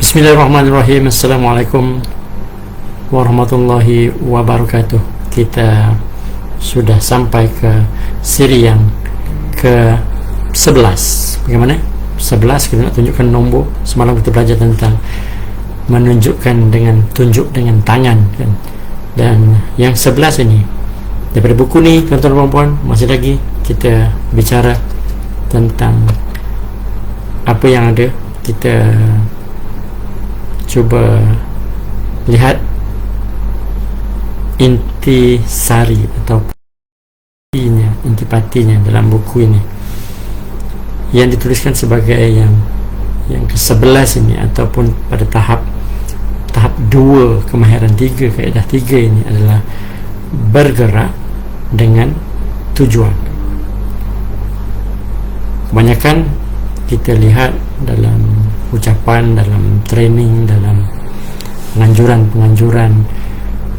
Bismillahirrahmanirrahim. Assalamualaikum warahmatullahi wabarakatuh. Kita sudah sampai ke siri yang ke-11. Bagaimana? 11 kita nak tunjukkan nombor. Semalam kita belajar tentang menunjukkan dengan tunjuk dengan tangan kan? Dan yang 11 ini daripada buku ni, tuan-tuan dan puan-puan, masih lagi kita bicara tentang apa yang ada. Kita cuba lihat intisari atau intipatinya dalam buku ini yang dituliskan sebagai yang ke-11 ini, ataupun pada tahap 2 kemahiran 3, kaedah 3 ini adalah bergerak dengan tujuan. Kebanyakan kita lihat dalam ucapan, dalam training, dalam penganjuran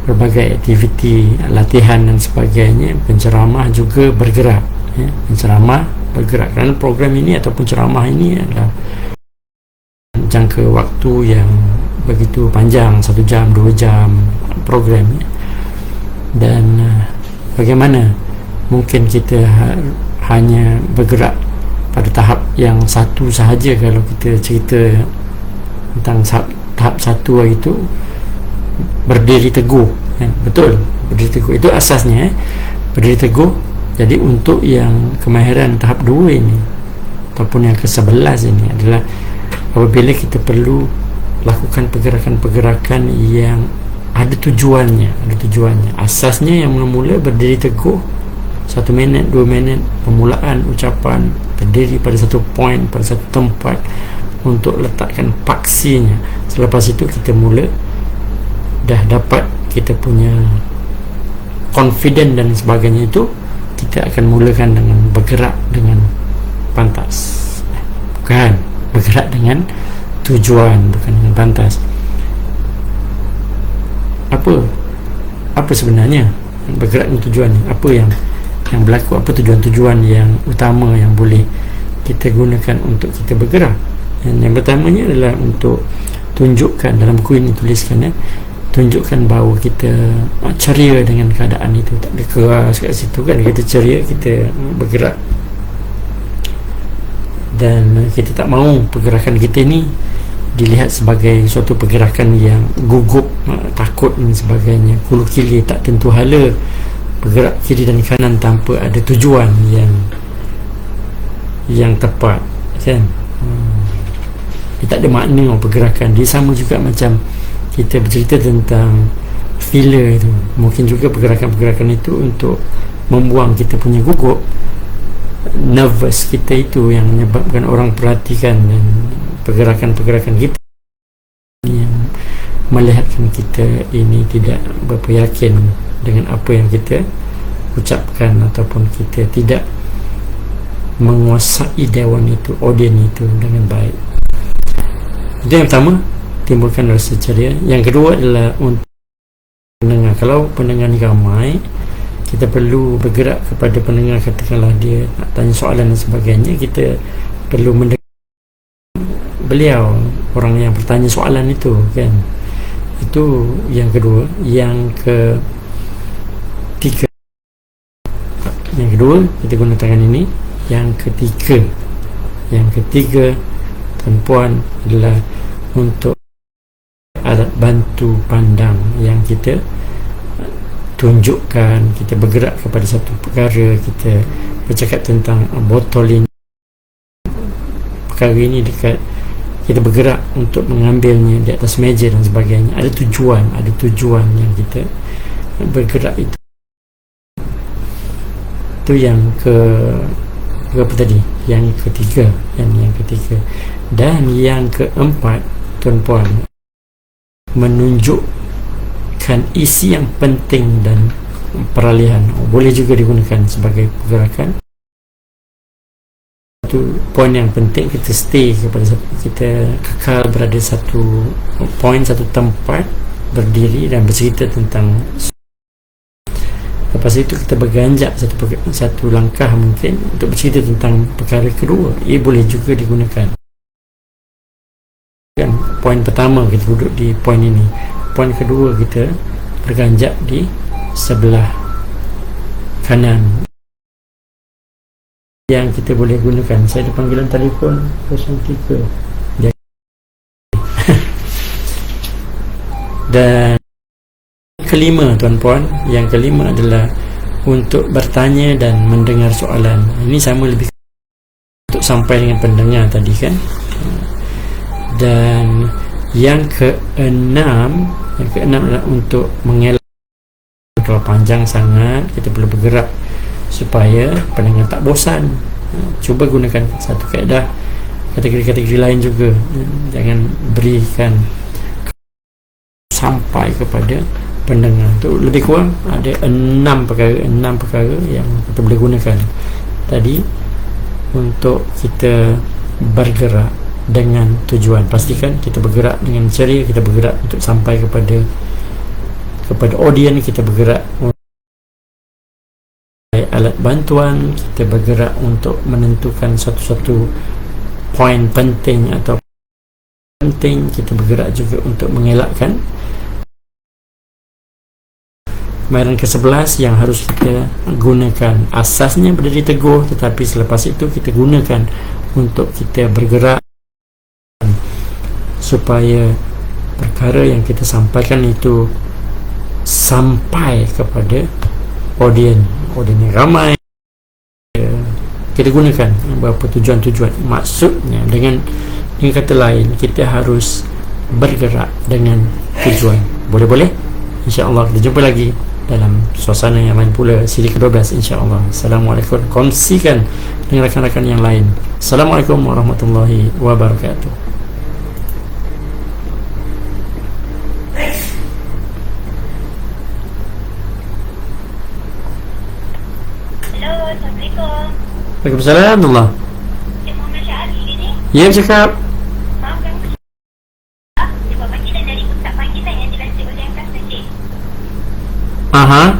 berbagai aktiviti latihan dan sebagainya, penceramah juga bergerak ya. Penceramah bergerak kerana program ini ataupun ceramah ini adalah jangka waktu yang begitu panjang, 1 jam, 2 jam program ya. Dan bagaimana mungkin kita hanya bergerak pada tahap yang satu sahaja kalau kita cerita tentang tahap 1 itu berdiri teguh ya, betul, berdiri teguh itu asasnya berdiri teguh. Jadi untuk yang kemahiran tahap 2 ini ataupun yang ke-11 ini adalah apabila kita perlu lakukan pergerakan-pergerakan yang ada tujuannya. Asasnya yang mula-mula berdiri teguh 1 minit, 2 minit permulaan ucapan, berdiri pada satu point, pada satu tempat untuk letakkan paksinya. Selepas itu kita mula dah dapat kita punya confident dan sebagainya, itu kita akan mulakan dengan bergerak dengan pantas, bukan bergerak dengan tujuan, bukan dengan pantas. Apa sebenarnya bergerak dengan tujuan ni? Apa yang berlaku, apa tujuan-tujuan yang utama yang boleh kita gunakan untuk kita bergerak? Yang pertamanya adalah untuk tunjukkan, dalam buku ini tuliskan ya, tunjukkan bahawa kita ceria dengan keadaan itu, tak ada keras kat situ kan, kita ceria, kita bergerak, dan kita tak mahu pergerakan kita ni dilihat sebagai suatu pergerakan yang gugup, takut dan sebagainya, kulu kili, tak tentu hala, bergerak kiri dan kanan tanpa ada tujuan yang tepat kan. Dia tak ada makna pergerakan. Dia sama juga macam kita bercerita tentang filler itu. Mungkin juga pergerakan-pergerakan itu untuk membuang kita punya gugup, nervous kita itu, yang menyebabkan orang perhatikan, dan pergerakan-pergerakan kita yang melihatkan kita ini tidak berapa yakin dengan apa yang kita ucapkan, ataupun kita tidak menguasai dewan itu, audien itu dengan baik. Itu yang pertama, timbulkan rasa ceria. Yang kedua adalah untuk pendengar. Kalau pendengar ni ramai, kita perlu bergerak kepada pendengar. Katakanlah dia nak tanya soalan dan sebagainya, kita perlu mendengar beliau, orang yang bertanya soalan itu kan. Itu yang kedua. Yang kedua kita guna tangan ini. Yang ketiga tuan-puan adalah untuk alat bantu pandang yang kita tunjukkan. Kita bergerak kepada satu perkara, kita bercakap tentang botol ini, perkara ini dekat, kita bergerak untuk mengambilnya di atas meja dan sebagainya. Ada tujuan yang kita bergerak itu. Itu yang apa tadi? Yang ketiga. Dan yang keempat, tuan-puan, menunjukkan isi yang penting dan peralihan. Boleh juga digunakan sebagai pergerakan. Itu poin yang penting, kita stay kepada kita kekal berada satu poin, satu tempat, berdiri dan bercerita tentang. Lepas itu kita berganjak satu langkah mungkin untuk bercerita tentang perkara kedua. Ia boleh juga digunakan. kan, poin pertama kita duduk di poin ini. Poin kedua kita berganjak di sebelah kanan yang kita boleh gunakan. Saya ada panggilan telefon 03 dan kelima, tuan-puan, yang kelima adalah untuk bertanya dan mendengar soalan. Ini sama lebih untuk sampai dengan pendengar tadi kan. Dan yang keenam adalah untuk mengelak. Kalau panjang sangat, kita perlu bergerak supaya pendengar tak bosan. Cuba gunakan satu kaedah, kategori-kategori lain juga. Jangan berikan sampai kepada pendengar. Tu lebih kurang ada 6 perkara yang kita boleh gunakan tadi untuk kita bergerak dengan tujuan. Pastikan kita bergerak dengan ceria, kita bergerak untuk sampai kepada audiens, kita bergerak alat bantuan, kita bergerak untuk menentukan satu-satu poin penting atau penting, kita bergerak juga untuk mengelakkan. Kemahiran ke-11 yang harus kita gunakan, asasnya berdiri teguh, tetapi selepas itu kita gunakan untuk kita bergerak supaya perkara yang kita sampaikan itu sampai kepada audiens yang ramai. Kita gunakan beberapa tujuan-tujuan. Maksudnya dengan kata lain, kita harus bergerak dengan tujuan. Boleh-boleh? InsyaAllah kita jumpa lagi dalam suasana yang lain pula, siri ke-12 insyaAllah. Assalamualaikum. Kongsikan dengan rakan-rakan yang lain. Assalamualaikum warahmatullahi wabarakatuh. Hello, Assalamualaikum. Waalaikumsalam Allah. Cik Muhammad Syahari ke ni? Ya, bercakap. Maafkan saya. Sebab panggilan dari Ustaz panggilan yang dilantik oleh yang kata cik. Aha.